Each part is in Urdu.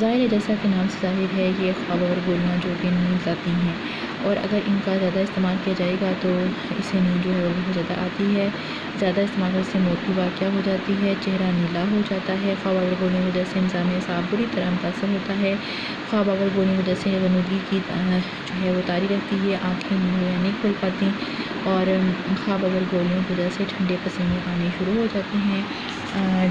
ظاہر ہے جیسا کہ نام سے ظاہر ہے یہ خواب اور گولیاں جو کہ نیند لاتی ہیں، اور اگر ان کا زیادہ استعمال کیا جائے گا تو اس سے نیند جو ہے وہ بہت زیادہ آتی ہے۔ زیادہ استعمال کرنے سے موت بھی واقع ہو جاتی ہے، چہرہ نیلا ہو جاتا ہے، خواب اور گولیوں کی وجہ سے نظام اعصاب بری طرح متاثر ہوتا ہے۔ خواب اور گولیوں کی وجہ سے غنودگی کی جو ہے وہ طاری رہتی ہے، آنکھیں نہیں کھل پاتی، اور خواب اور گولیوں کی وجہ سے ٹھنڈے پسینے آنے شروع ہو جاتے ہیں۔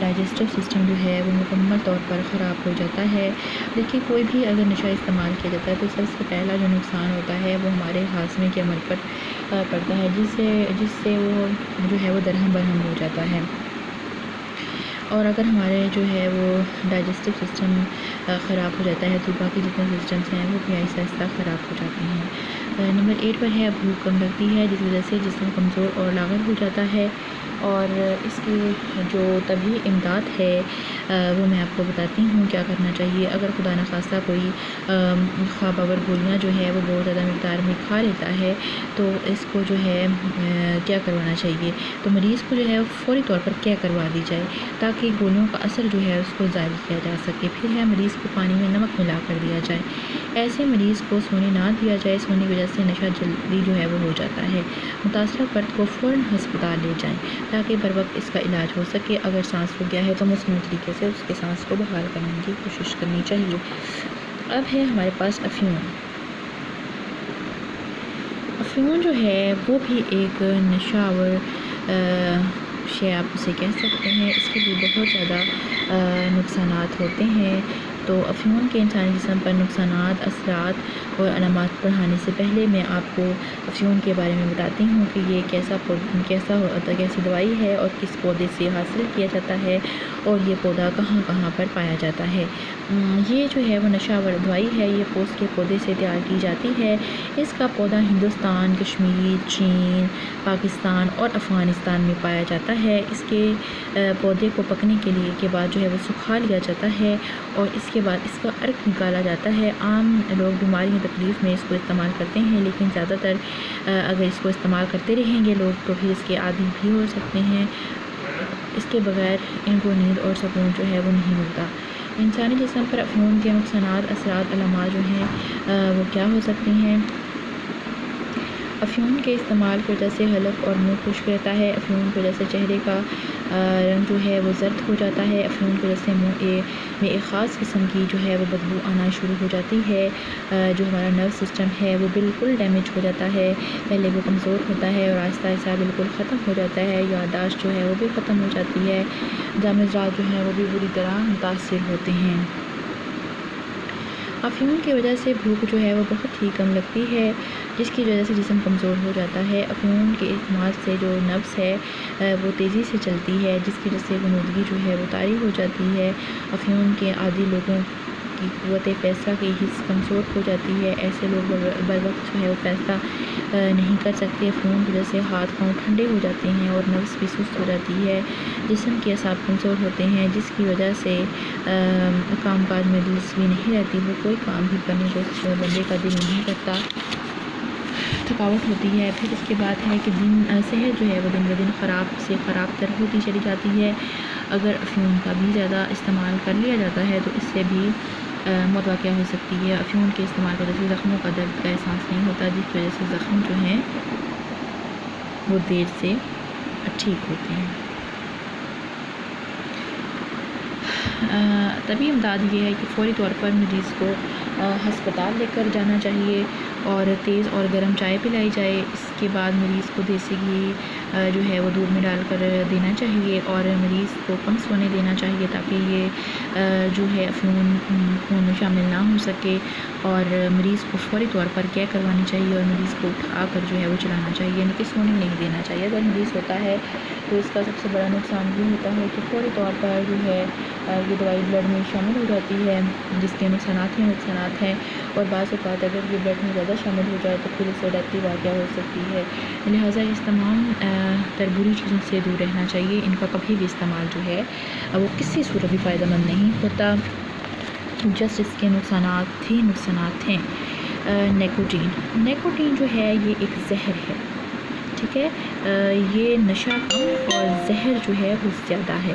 ڈائجسٹو سسٹم جو ہے وہ مکمل طور پر خراب ہو جاتا ہے۔ دیکھیے کوئی بھی اگر نشہ استعمال کیا جاتا ہے تو سب سے پہلا جو نقصان ہوتا ہے وہ ہمارے ہاضمے کے عمل پر پڑتا ہے، جس سے وہ جو ہے وہ درہم برہم ہو جاتا ہے، اور اگر ہمارے جو ہے وہ ڈائجسٹو سسٹم خراب ہو جاتا ہے تو باقی جتنے سسٹمس ہیں وہ بھی آہستہ آہستہ خراب ہو جاتے ہیں۔ نمبر 8 پر ہے بھوک کم لگتی ہے، جس وجہ سے جسم کمزور اور لاغر ہو جاتا ہے، اور اس کی جو طبی امداد ہے وہ میں آپ کو بتاتی ہوں کیا کرنا چاہیے۔ اگر خدا نخواستہ کوئی خواب آور گولیاں جو ہے وہ بہت زیادہ مقدار میں کھا لیتا ہے تو اس کو جو ہے کیا کروانا چاہیے، تو مریض کو جو ہے فوری طور پر کیا کروا دی جائے تاکہ گولیوں کا اثر جو ہے اس کو ظاہر کیا جا سکے۔ پھر ہے مریض کو پانی میں نمک ملا کر دیا جائے، ایسے مریض کو سونے نہ دیا جائے، سونے کی وجہ سے نشہ جلدی جو ہے وہ ہو جاتا ہے۔ متاثرہ فرد کو فوراً ہسپتال لے جائیں تاکہ بر وقت اس کا علاج ہو سکے۔ اگر سانس رک گیا ہے تو مصنوعی طریقے سے اس کے سانس کو بحال کرنے کی کوشش کرنی چاہیے۔ اب ہے ہمارے پاس افیون۔ افیون جو ہے وہ بھی ایک نشہ آور شے آپ اسے کہہ سکتے ہیں، اس کے بھی بہت زیادہ نقصانات ہوتے ہیں۔ تو افیون کے انسانی جسم پر نقصانات، اثرات اور علامات پڑھانے سے پہلے میں آپ کو افیون کے بارے میں بتاتی ہوں کہ یہ کیسی دوائی ہے اور کس پودے سے حاصل کیا جاتا ہے، اور یہ پودا کہاں کہاں پر پایا جاتا ہے۔ یہ جو ہے وہ نشہ آور دوائی ہے، یہ پوس کے پودے سے تیار کی جاتی ہے۔ اس کا پودا ہندوستان، کشمیر، چین، پاکستان اور افغانستان میں پایا جاتا ہے۔ اس کے پودے کو پکنے کے بعد جو ہے وہ سکھا لیا جاتا ہے، اور اس کے بعد اس کا عرق نکالا جاتا ہے۔ عام لوگ بیماری تکلیف میں اس کو استعمال کرتے ہیں، لیکن زیادہ تر اگر اس کو استعمال کرتے رہیں گے لوگ تو پھر اس کے عادی بھی ہو سکتے ہیں۔ اس کے بغیر ان کو نیند اور سکون جو ہے وہ نہیں ملتا۔ انسانی جسم پر افیون کے نقصانات، اثرات، علامات جو ہیں وہ کیا ہو سکتے ہیں۔ افیون کے استعمال کی وجہ سے حلق اور منہ خشک رہتا ہے۔ افیون کی وجہ سے چہرے کا رنگ جو ہے وہ زرد ہو جاتا ہے۔ افیون کی وجہ سے منہ میں ایک خاص قسم کی جو ہے وہ بدبو آنا شروع ہو جاتی ہے۔ جو ہمارا نرو سسٹم ہے وہ بالکل ڈیمیج ہو جاتا ہے، پہلے وہ کمزور ہوتا ہے اور آہستہ آہستہ بالکل ختم ہو جاتا ہے۔ یادداشت جو ہے وہ بھی ختم ہو جاتی ہے، جامعات جو ہیں وہ بھی بری طرح متاثر ہوتے ہیں۔ افیون کی وجہ سے بھوک جو ہے وہ بہت ہی کم لگتی ہے، جس کی وجہ سے جسم کمزور ہو جاتا ہے۔ افیون کے استعمال سے جو نبض ہے وہ تیزی سے چلتی ہے، جس کی وجہ سے غنودگی جو ہے وہ طاری ہو جاتی ہے۔ افیون کے عادی لوگوں کی قوت فیصلہ کی حص کمزور ہو جاتی ہے، ایسے لوگ بر وقت جو ہے وہ فیصلہ نہیں کر سکتے۔ افیون کی وجہ سے ہاتھ پاؤں ٹھنڈے ہو جاتے ہیں اور نفس بھی سست ہو جاتی ہے، جسم کے اعصاب کمزور ہوتے ہیں، جس کی وجہ سے کام کاج میں دلچسپی نہیں رہتی، وہ کوئی کام بھی کرنے کو بندے کا دل نہیں کرتا، تھکاوٹ ہوتی ہے۔ پھر اس کے بعد ہے کہ صحت جو ہے وہ دن بدن خراب سے خراب تر ہوتی چلی جاتی ہے۔ اگر افیون کا بھی زیادہ استعمال کر لیا جاتا ہے تو اس سے بھی موت واقع ہو سکتی ہے۔ افیون کے استعمال کی وجہ سے زخموں کا درد کا احساس نہیں ہوتا، جس کی وجہ سے زخم جو ہیں وہ دیر سے ٹھیک ہوتے ہیں۔ طبی امداد یہ ہے کہ فوری طور پر مریض کو ہسپتال لے کر جانا چاہیے اور تیز اور گرم چائے پلائی جائے۔ اس کے بعد مریض کو دیسی گھی جو ہے وہ دودھ میں ڈال کر دینا چاہیے، اور مریض کو کم سونے دینا چاہیے تاکہ یہ جو ہے افیون خون میں شامل نہ ہو سکے، اور مریض کو فوری طور پر کیا کروانی چاہیے، اور مریض کو اٹھا کر جو ہے وہ چلانا چاہیے، یعنی کہ سونے نہیں دینا چاہیے۔ اگر مریض ہوتا ہے تو اس کا سب سے بڑا نقصان یہ ہوتا ہے کہ فوری طور پر جو ہے یہ دوائی بلڈ میں شامل ہو جاتی ہے، جس کے نقصانات ہیں، اور بعض اوقات اگر یہ بلڈ میں زیادہ شامل ہو جائے تو پھر اس سے ڈیتھ بھی واقع ہو سکتی ہے۔ لہٰذا اس تمام بری چیزوں سے دور رہنا چاہیے۔ ان کا کبھی بھی استعمال جو ہے وہ کسی صورت بھی فائدہ مند نہیں ہوتا، جسٹ اس کے نقصانات ہیں۔ نیکوٹین جو ہے یہ ایک زہر ہے، ٹھیک ہے، یہ نشہ کم اور زہر جو ہے وہ زیادہ ہے۔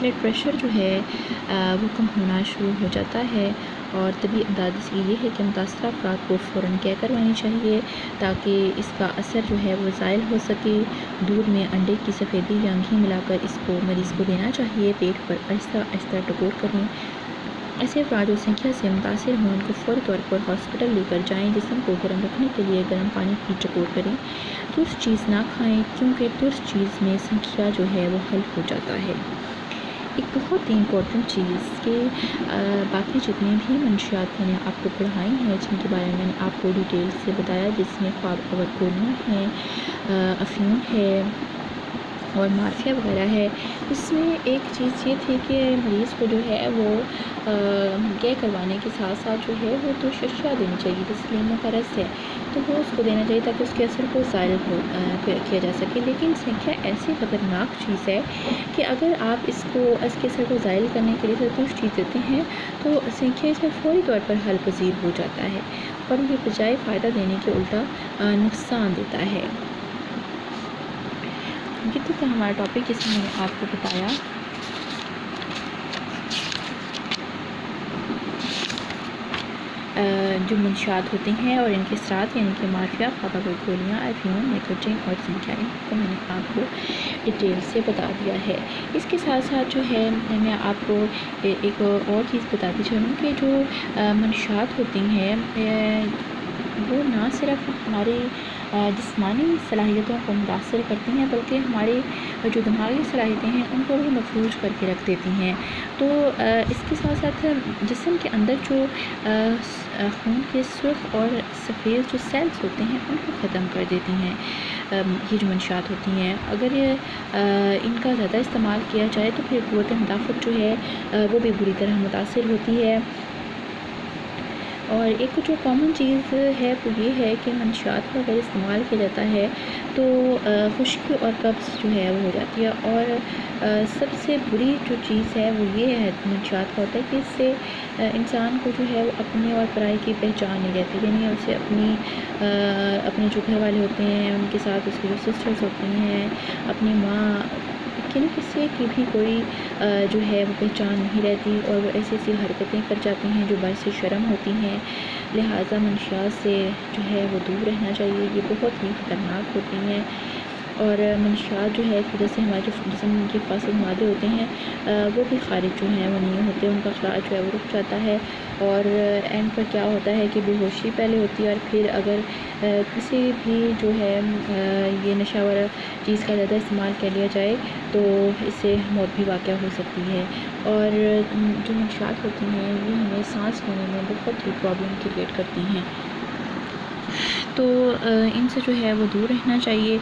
بلڈ پریشر جو ہے وہ کم ہونا شروع ہو جاتا ہے، اور طبی امداد اس کی یہ ہے کہ متاثرہ افراد کو فوراً کیئر کروانی چاہیے تاکہ اس کا اثر جو ہے وہ زائل ہو سکے۔ دودھ میں انڈے کی سفیدی یا گھی ملا کر اس کو مریض کو دینا چاہیے۔ پیٹ پر آہستہ آہستہ ٹکور کریں۔ ایسے افراد جو سنکھیا سے متاثر ہوں ان کو فوری طور پر ہاسپٹل لے کر جائیں۔ جسم کو گرم رکھنے کے لیے گرم پانی کی ٹکور کریں۔ ترش چیز نہ کھائیں کیونکہ ترش چیز میں سنکھیا جو ہے وہ حل ہو جاتا ہے۔ ایک بہت ہی امپورٹنٹ چیز کہ باقی جتنے بھی منشیات میں نے آپ کو پڑھائی ہیں، جن کے بارے میں میں نے آپ کو ڈیٹیل سے بتایا، جس میں خواب اور گولیاں ہیں، افیون ہے اور مارفیا وغیرہ ہے، اس میں ایک چیز یہ تھی کہ مریض کو جو ہے وہ کیئر کروانے کے ساتھ ساتھ جو ہے وہ ترش اشیاء دینی چاہیے، جیسے لیموں کا رس ہے تو وہ اس کو دینا چاہیے تاکہ اس کے اثر کو زائل کیا جا سکے۔ لیکن سنکھیا ایسی خطرناک چیز ہے کہ اگر آپ اس کے اثر کو زائل کرنے کے لیے ترش چیز دیتے ہیں تو سنکھیا اس میں فوری طور پر حل پذیر ہو جاتا ہے اور یہ بجائے فائدہ دینے کے الٹا نقصان دیتا ہے۔ یہ تو تھا ہمارا ٹاپک جس میں نے آپ کو بتایا جو منشیات ہوتے ہیں اور ان کے ساتھ یعنی کہ مارفیا، خواب اور گولیاں، افیون، نیکوٹین اور سنکھیا، ان کو میں نے آپ کو ڈیٹیل سے بتا دیا ہے۔ اس کے ساتھ ساتھ جو ہے میں آپ کو ایک اور چیز بتاتی چلوں کہ جو منشیات ہوتی ہیں وہ نہ صرف ہماری جسمانی صلاحیتوں کو متاثر کرتی ہیں بلکہ ہماری جو دماغی صلاحیتیں ہیں ان کو بھی مفلوج کر کے رکھ دیتی ہیں۔ تو اس کے ساتھ ساتھ جسم کے اندر جو خون کے سرخ اور سفید جو سیلز ہوتے ہیں ان کو ختم کر دیتی ہیں۔ یہ جو منشیات ہوتی ہیں اگر ان کا زیادہ استعمال کیا جائے تو پھر قوت مدافعت جو ہے وہ بھی بری طرح متاثر ہوتی ہے۔ اور ایک جو کامن چیز ہے وہ یہ ہے کہ منشیات کا اگر استعمال کیا جاتا ہے تو خشکی اور قبض جو ہے وہ ہو جاتی ہے، اور سب سے بری جو چیز ہے وہ یہ ہے منشیات کا ہوتا ہے کہ اس سے انسان کو جو ہے وہ اپنے اور پرائی کی پہچان نہیں رہتی، یعنی اسے اپنے جو گھر والے ہوتے ہیں ان کے ساتھ اس کی جو سسٹرز ہوتی ہیں، اپنی ماں، کسی کی بھی کوئی جو ہے وہ پہچان نہیں رہتی اور وہ ایسی ایسی حرکتیں کر جاتی ہیں جو باعث شرم ہوتی ہیں۔ لہٰذا منشیات سے جو ہے وہ دور رہنا چاہیے، یہ بہت ہی خطرناک ہوتی ہیں۔ اور منشیات جو ہے اس وجہ سے ہمارے جو جسم کے فاسد مادے ہوتے ہیں وہ بھی خارج جو ہیں وہ نہیں ہوتے، ان کا اخراج جو ہے وہ رک جاتا ہے، اور اینڈ پر کیا ہوتا ہے کہ بے ہوشی پہلے ہوتی ہے، اور پھر اگر کسی بھی جو ہے یہ نشہ آور چیز کا زیادہ استعمال کر لیا جائے تو اس سے موت بھی واقع ہو سکتی ہے۔ اور جو منشیات ہوتی ہیں یہ ہمیں سانس لینے میں بہت ہی پرابلم کریٹ کرتی ہیں، تو ان سے جو ہے وہ دور رہنا چاہیے۔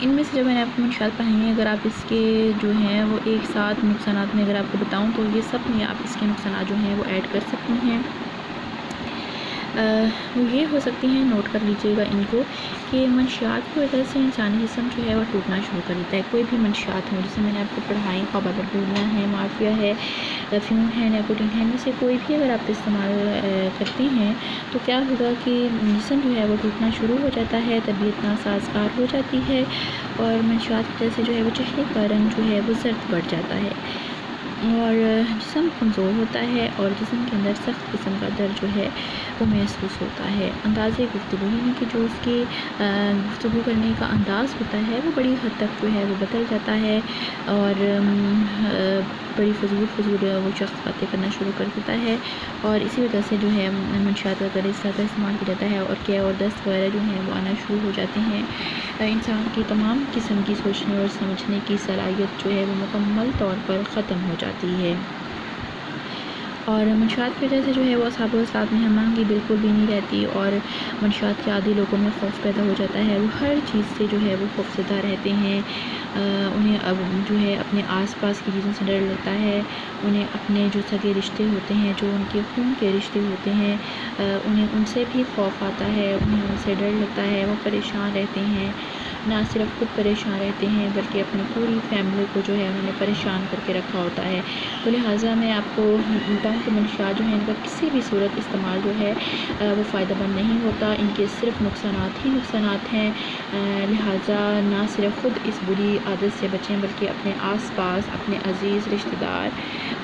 ان میں سے جو میں نے آپ کو منشیات پڑھائی ہیں، اگر آپ اس کے جو ہیں وہ ایک ساتھ نقصانات میں اگر آپ کو بتاؤں تو یہ سب میں آپ اس کے نقصانات جو ہیں وہ ایڈ کر سکتی ہیں۔ وہ یہ ہو سکتی ہیں، نوٹ کر لیجیے گا ان کو، کہ منشیات کی وجہ سے انسانی جسم جو ہے وہ ٹوٹنا شروع کر دیتا ہے۔ کوئی بھی منشیات ہوں جسے میں نے آپ کو پڑھائی، خواب اور گولیاں ہیں، مارفیا ہے، افیون ہے، نیکوٹین ہے، ان میں سے کوئی بھی اگر آپ استعمال کرتی ہیں تو کیا ہوگا کہ جسم جو ہے وہ ٹوٹنا شروع ہو جاتا ہے، طبیعت ناسازگار ہو جاتی ہے، اور منشیات کی وجہ سے جو ہے وہ چہرے کا رنگ جو ہے وہ زرد پڑ جاتا ہے، اور جسم کمزور ہوتا ہے، اور جسم کے اندر سخت قسم کا درد جو ہے وہ محسوس ہوتا ہے۔ انداز گفتگو یعنی کہ جو اس کی گفتگو کرنے کا انداز ہوتا ہے وہ بڑی حد تک جو ہے وہ بدل جاتا ہے، اور بڑی فضول وہ شخص باتیں کرنا شروع کر دیتا ہے، اور اسی وجہ سے جو ہے منشیات کا اس طرح استعمال کیا جاتا ہے، اور کیا اور دست وغیرہ جو ہیں وہ آنا شروع ہو جاتے ہیں۔ انسان کی تمام قسم کی سوچنے اور سمجھنے کی صلاحیت جو ہے وہ مکمل طور پر ختم ہو جاتی ہے، اور منشیات کی وجہ سے جو ہے وہ اصحاب و استاد میں ہم آہنگی بالکل بھی نہیں رہتی، اور منشیات کے عادی لوگوں میں خوف پیدا ہو جاتا ہے، وہ ہر چیز سے جو ہے وہ خوفزدہ رہتے ہیں، انہیں اب جو ہے اپنے آس پاس کی چیزوں سے ڈر لگتا ہے، انہیں اپنے جو سگے رشتے ہوتے ہیں، جو ان کے خون کے رشتے ہوتے ہیں، انہیں ان سے بھی خوف آتا ہے، انہیں ان سے ڈر لگتا ہے، وہ پریشان رہتے ہیں، نہ صرف خود پریشان رہتے ہیں بلکہ اپنی پوری فیملی کو جو ہے انہوں نے پریشان کر کے رکھا ہوتا ہے۔ تو لہٰذا میں آپ کو بتاؤں کہ منشیات جو ہیں ان کا کسی بھی صورت استعمال جو ہے وہ فائدہ مند نہیں ہوتا، ان کے صرف نقصانات ہی نقصانات ہیں۔ لہٰذا نہ صرف خود اس بری عادت سے بچیں بلکہ اپنے آس پاس اپنے عزیز رشتہ دار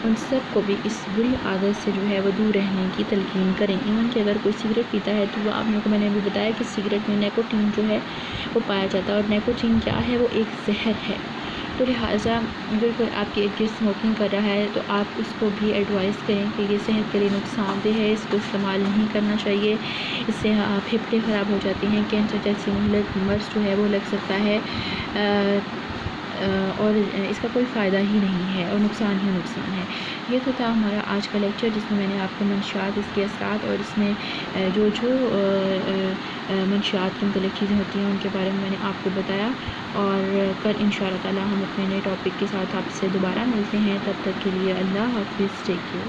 ان سب کو بھی اس بری عادت سے جو ہے وہ دور رہنے کی تلقین کریں۔ ایون کہ اگر کوئی سگریٹ پیتا ہے تو وہ آپ لوگوں کو میں نے ابھی بتایا کہ سگریٹ میں نیکوٹین جو ہے وہ پایا جاتا ہے، اور نیکوٹین کیا ہے؟ وہ ایک زہر ہے۔ تو لہٰذا اگر کوئی آپ کے ارد گرد اسموکنگ کر رہا ہے تو آپ اس کو بھی ایڈوائز کریں کہ یہ صحت کے لیے نقصان دہ ہے، اس کو استعمال نہیں کرنا چاہیے، اس سے پھیپھڑے خراب ہو جاتی ہیں، کینسر جیسی مہلک مرض جو ہے وہ لگ سکتا ہے، اور اس کا کوئی فائدہ ہی نہیں ہے اور نقصان ہی نقصان ہے۔ یہ تو تھا ہمارا آج کا لیکچر، جس میں میں نے آپ کو منشیات، اس کے اثرات اور اس میں جو منشیات کی مختلف چیزیں ہوتی ہیں ان کے بارے میں نے آپ کو بتایا، اور کل ان شاء اللہ تعالیٰ ہم اپنے نئے ٹاپک کے ساتھ آپ سے دوبارہ ملتے ہیں۔ تب تک کے لیے اللہ حافظ، ٹیک کیئر۔